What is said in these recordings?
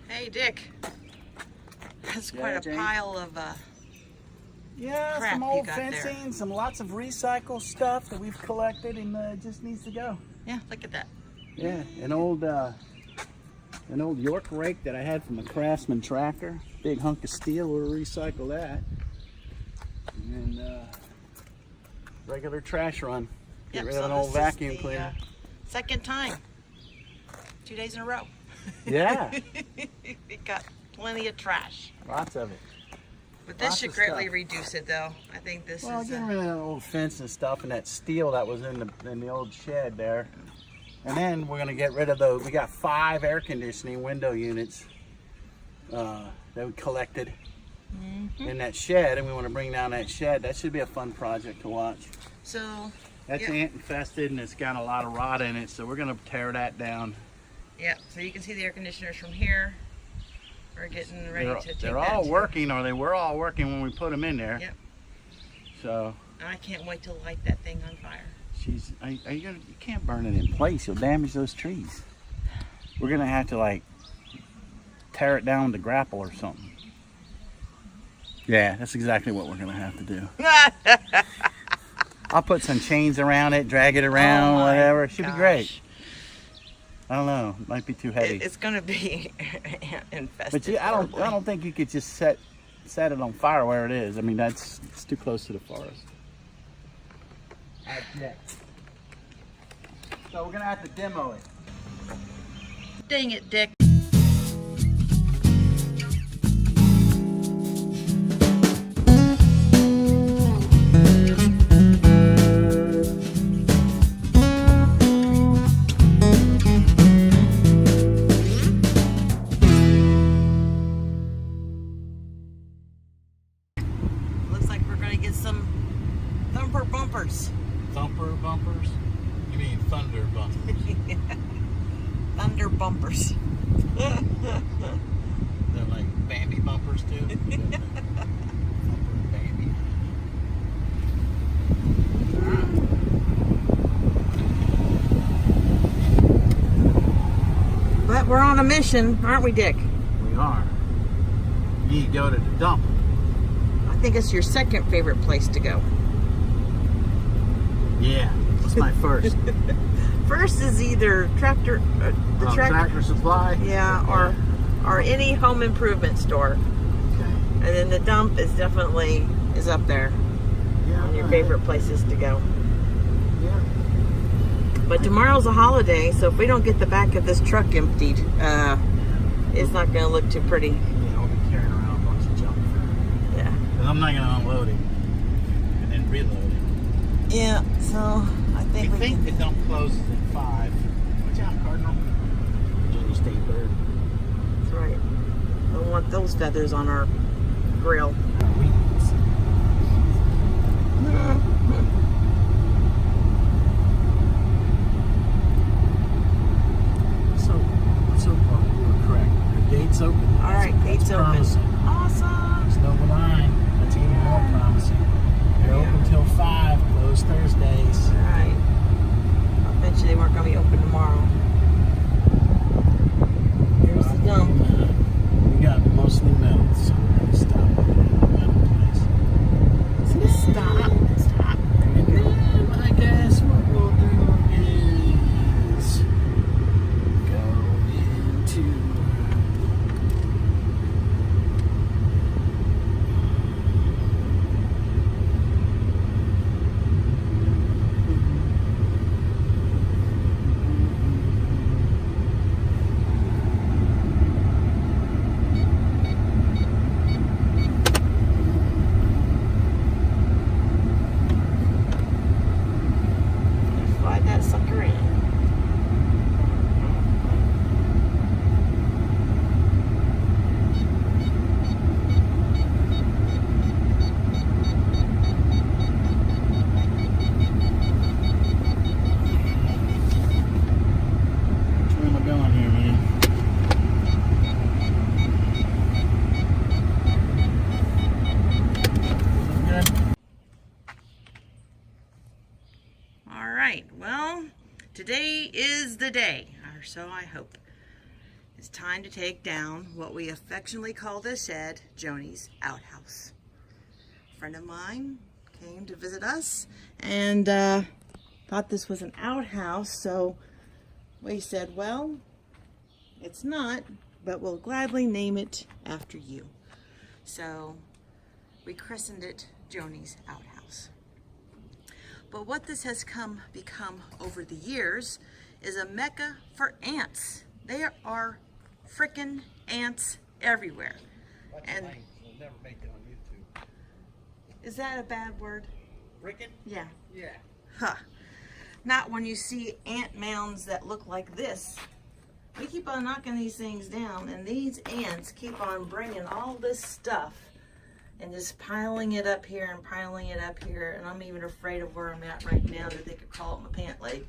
Hey, Dick. That's quite a Jane? pile of Yeah, crap some you old got fencing, there. some lots of recycled stuff that we've collected and just needs to go. Yeah, look at that. Yeah, an old York rake that I had from a Craftsman tractor. Big hunk of steel, we'll recycle that. And regular trash run. Get rid of an old vacuum cleaner. Second time. 2 days in a row. Yeah. We got plenty of trash. Lots of it. But this Lots should of greatly stuff. reduce it, though. I think this Well, is. getting rid of that old fence and stuff and that steel that was in the old shed there. And then we're gonna get rid of those. We got 5 air conditioning window units that we collected in that shed, and we want to bring down that shed. That should be a fun project to watch. So. That's ant infested and it's got a lot of rot in it, so we're gonna tear that down. Yeah. So you can see the air conditioners from here. We're getting ready to take They're that all to- working, or they were all working when we put them in there. Yep. So. I can't wait to light that thing on fire. You can't burn it in place. You'll damage those trees. We're gonna have to like tear it down with the grapple or something. Yeah, that's exactly what we're gonna have to do. I'll put some chains around it, drag it around, Oh my whatever. It should be great. gosh. I don't know. It might be too heavy. It's gonna be infested. But I don't think you could just set it on fire where it is. I mean, it's too close to the forest. So we're gonna have to demo it. Dang it, Dick. Looks like we're gonna get some thumper bumpers. Thumper bumpers? You mean thunder bumpers? Thunder bumpers. They're like Bambi bumpers too? Thumper Bambi. But we're on a mission, aren't we, Dick? We are. You need to go to the dump. I think it's your second favorite place to go. Yeah, what's my first? First is either tractor Supply? yeah, or any home improvement store. Okay. And then the dump is definitely up there Yeah, on your all favorite places to go. right. Yeah. But tomorrow's a holiday, so if we don't get the back of this truck emptied, it's not going to look too pretty. Yeah, we'll be carrying around a bunch of junk. Yeah. Because I'm not going to unload it and then reload it. Yeah, so I think We think the dump closes at 5. Watch out, Cardinal. Virginia State bird. That's right. I don't want those feathers on our grill. So far, we were correct. The gate's open. All right, gate's open. Promising. Awesome. There's no line. That's even more promising. They're open till 5, closed Thursdays. All right. I bet you they weren't going to be open tomorrow. Here's the dump. We got mostly metal, so we're going to stop at the metal place. Stop. Stop. And I guess what we'll do is go into Slide that sucker in. where am I going here, man? Good. All right. Well, today is the day, or so I hope. It's time to take down what we affectionately call this shed, Joanie's outhouse. A friend of mine came to visit us and thought this was an outhouse, so we said, well, it's not, but we'll gladly name it after you. So we christened it Joanie's outhouse. But what this has become over the years is a mecca for ants. There are frickin' ants everywhere. And we'll never make it on YouTube. is that a bad word? Frickin'? Yeah. Yeah. Huh. Not when you see ant mounds that look like this. We keep on knocking these things down, and these ants keep on bringing all this stuff and just piling it up here and piling it up here. And I'm even afraid of where I'm at right now, that they could crawl up my pant leg.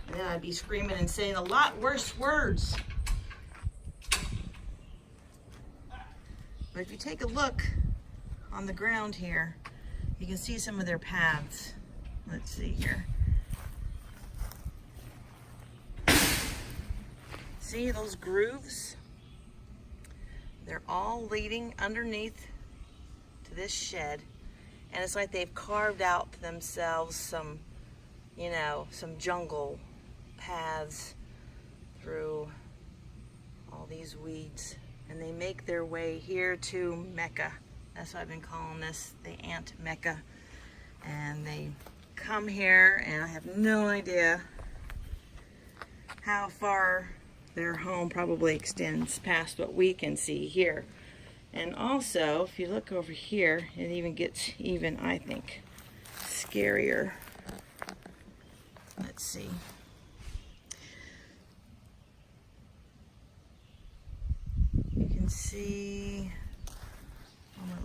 And then I'd be screaming and saying a lot worse words. But if you take a look on the ground here, you can see some of their paths. Let's see here. See those grooves? They're all leading underneath to this shed. And it's like they've carved out for themselves some, you know, some jungle paths through all these weeds. And they make their way here to Mecca. That's what I've been calling this, the ant Mecca. And they come here, and I have no idea how far their home probably extends past what we can see here. And also, if you look over here, it even gets even, I think, scarier. Let's see. You can see,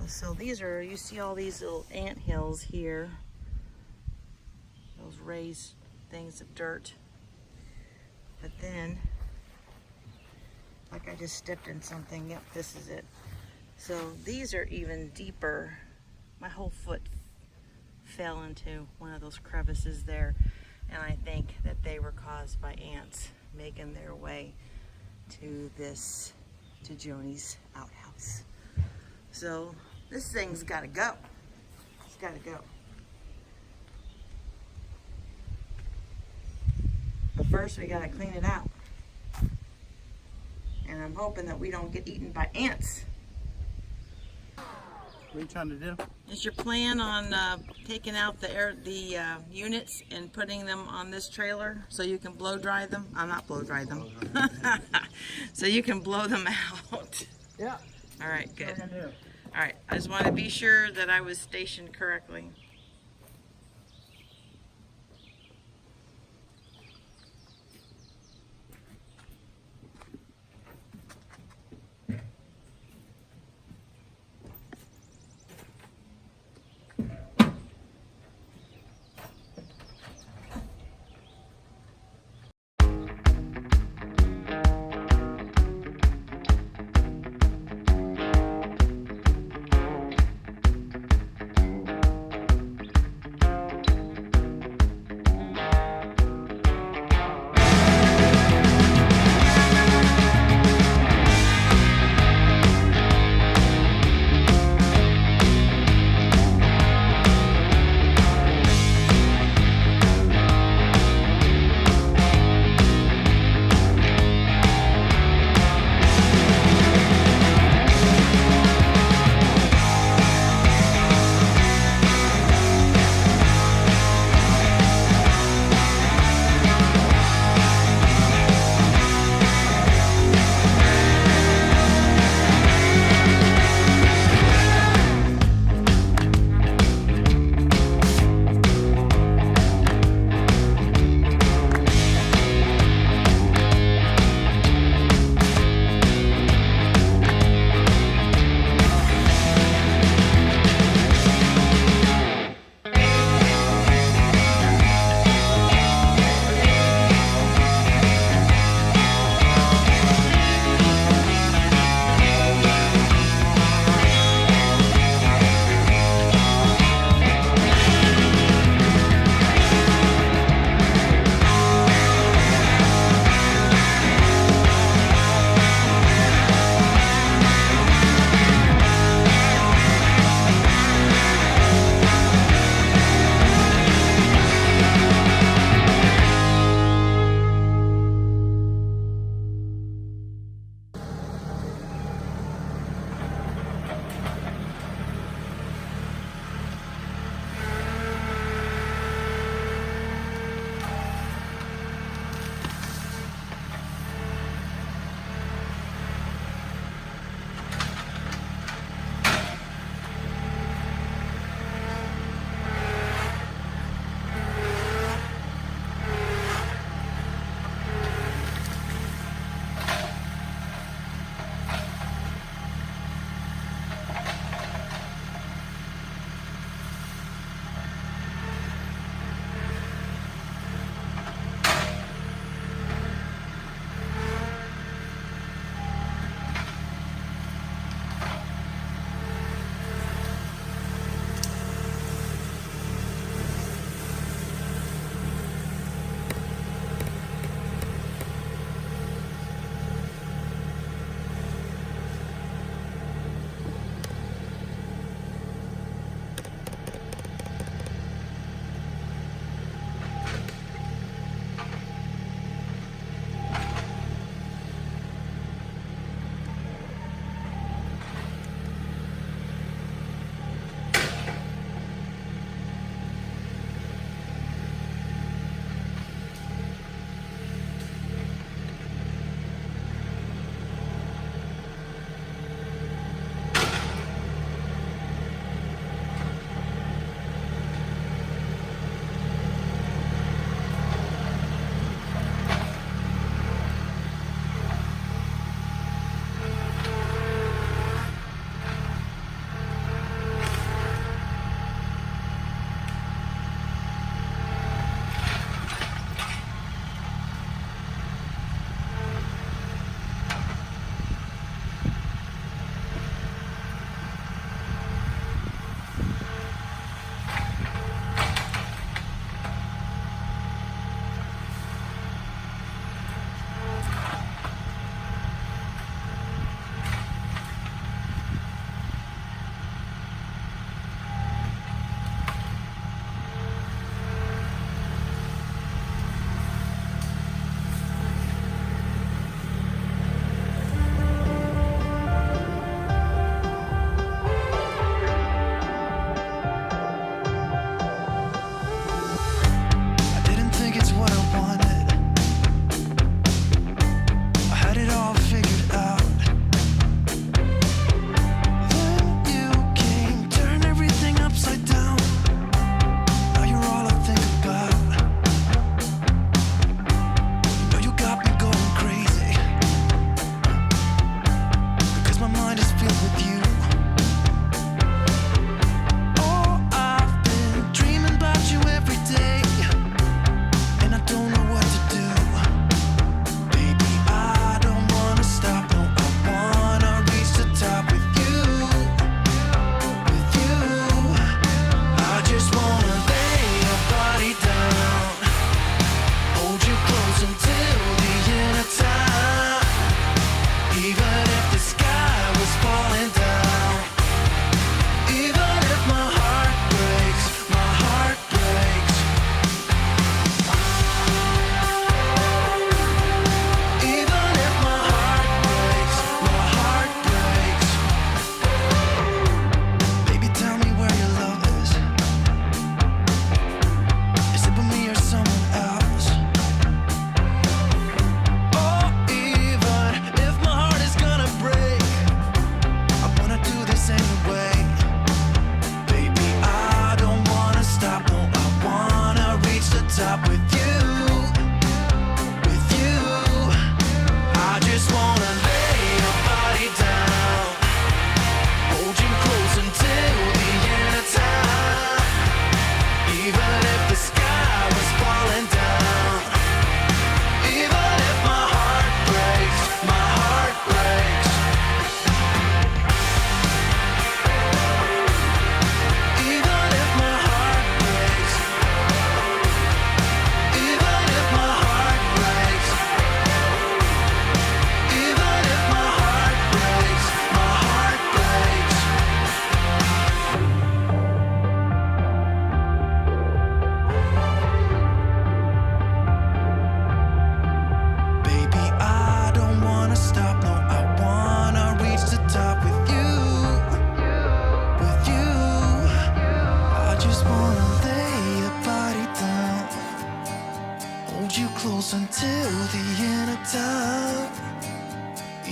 so these are, you see all these little ant hills here. Those raised things of dirt. But then, like I just stepped in something, yep, this is it. So these are even deeper. My whole foot fell into one of those crevices there, and I think that they were caused by ants making their way to this, to Joanie's outhouse. So this thing's gotta go. It's gotta go. But first we gotta clean it out. And I'm hoping that we don't get eaten by ants. What are you trying to do? Is your plan on taking out the units and putting them on this trailer so you can blow dry them? I'm not blow dry them. So you can blow them out. Yeah. All right, good. What are you gonna do? All right, I just want to be sure that I was stationed correctly.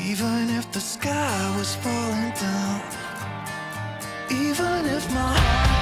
Even if the sky was falling down, even if my heart